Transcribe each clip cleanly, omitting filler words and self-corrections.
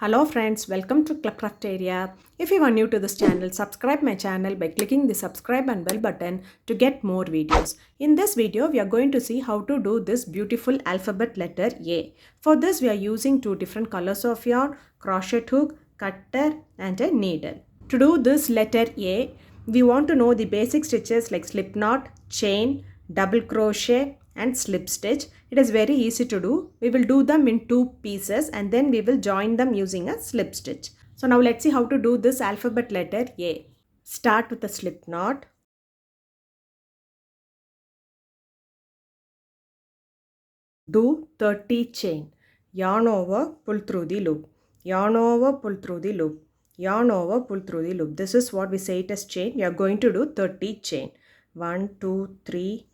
Hello friends, welcome to Crafteria. If you are new to this channel, subscribe my channel by clicking the subscribe and bell button to get more videos. In this video, we are going to see how to do this beautiful alphabet letter A. For this, we are using two different colors of yarn, crochet hook, cutter and a needle. To do this letter A, we want to know the basic stitches like slip knot, chain, double crochet and slip stitch. It is very easy to do. We will do them in two pieces and then we will join them using a slip stitch. So now let's see how to do this alphabet letter A. Start with a slip knot. Do 30 chain. Yarn over, pull through the loop. Yarn over, pull through the loop. Yarn over, pull through the loop. This is what we say it as chain. We are going to do 30 chain. 1, 2, 3.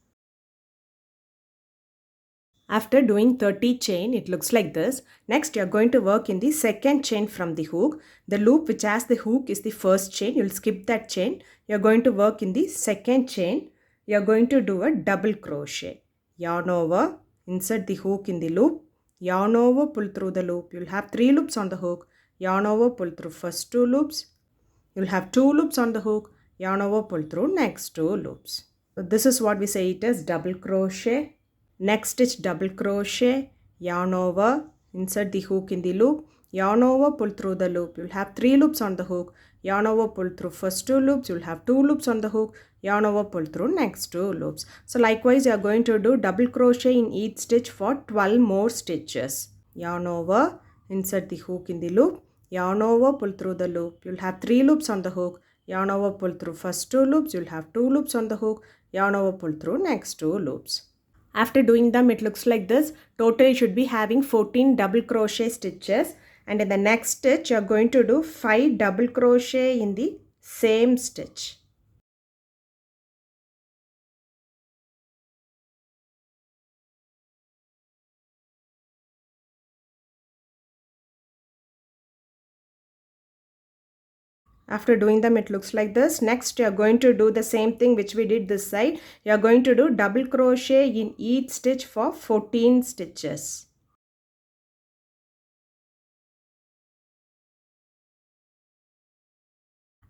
After doing 30 chain, it looks like this. Next, you are going to work in the second chain from the hook. The loop which has the hook is the first chain. You will skip that chain. You are going to work in the second chain. You are going to do a double crochet. Yarn over, insert the hook in the loop. Yarn over, pull through the loop. You will have 3 loops on the hook. Yarn over, pull through first 2 loops. You will have 2 loops on the hook. Yarn over, pull through next 2 loops. So this is what we say it as double crochet. Next stitch double crochet, yarn over, insert the hook in the loop, yarn over, pull through the loop. You'll have 3 loops on the hook, yarn over, pull through first 2 loops, you'll have 2 loops on the hook, yarn over, pull through next 2 loops. So likewise you are going to do double crochet in each stitch for 12 more stitches. Yarn over, insert the hook in the loop, yarn over, pull through the loop. You'll have 3 loops on the hook, yarn over, pull through first 2 loops, you'll have 2 loops on the hook, yarn over, pull through next 2 loops. After doing them, it looks like this. Total you should be having 14 double crochet stitches, and in the next stitch you are going to do 5 double crochet in the same stitch. After doing them, it looks like this. Next, you are going to do the same thing which we did this side. You are going to do double crochet in each stitch for 14 stitches.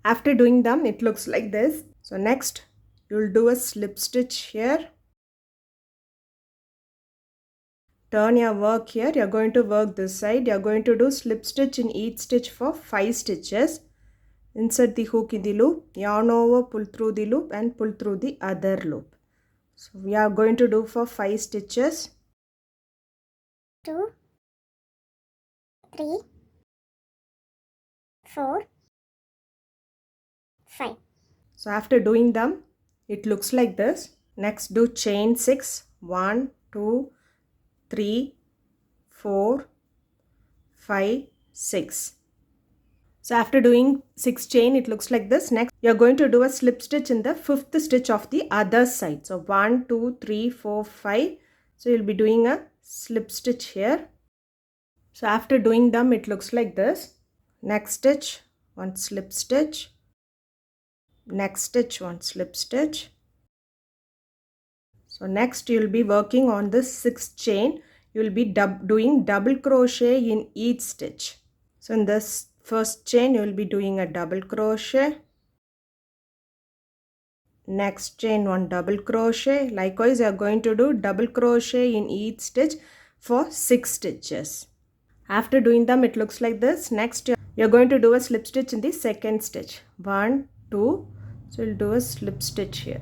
After doing them, it looks like this. So next, you will do a slip stitch here. Turn your work here. You are going to work this side. You are going to do slip stitch in each stitch for 5 stitches. Insert the hook in the loop, yarn over, pull through the loop and pull through the other loop. So we are going to do for 5 stitches. 2, 3, 4, 5. So after doing them, it looks like this. Next do chain 6. 1, 2, 3, 4, 5, 6. So after doing 6 chain, it looks like this. Next, you are going to do a slip stitch in the 5th stitch of the other side. So 1, 2, 3, 4, 5. So you'll be doing a slip stitch here. So after doing them, it looks like this. Next stitch, 1 slip stitch. Next stitch, 1 slip stitch. So next you will be working on this 6th chain. You will be doing double crochet in each stitch. So in this first chain, you will be doing a double crochet. Next chain, 1 double crochet. Likewise, you are going to do double crochet in each stitch for 6 stitches. After doing them, it looks like this. Next, you are going to do a slip stitch in the second stitch. 1, 2. So you'll do a slip stitch here.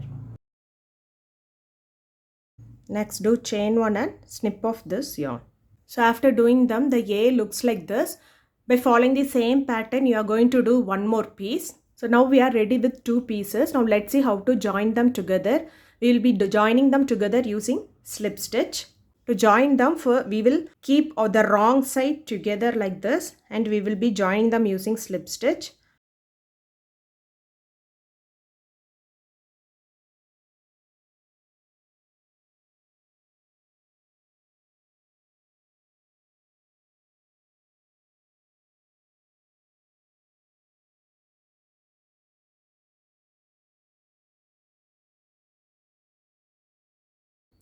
Next, do chain 1 and snip off this yarn. So after doing them, the A looks like this. By following the same pattern, you are going to do one more piece. So now we are ready with 2 pieces. Now let's see how to join them together. We will be joining them together using slip stitch. To join them, we will keep the wrong side together like this, and we will be joining them using slip stitch.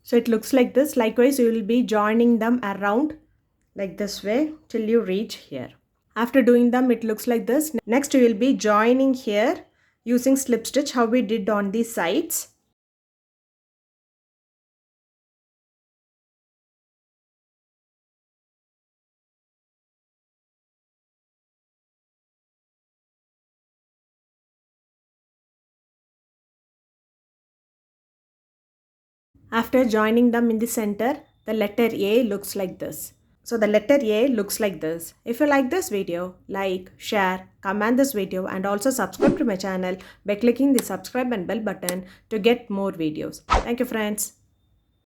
So it looks like this. Likewise, you will be joining them around like this way till you reach here. After doing them, it looks like this. Next, we will be joining here using slip stitch, how we did on the sides. After joining them in the center, the letter A looks like this. So the letter A looks like this. If you like this video, like, share, comment this video and also subscribe to my channel by clicking the subscribe and bell button to get more videos. Thank you friends.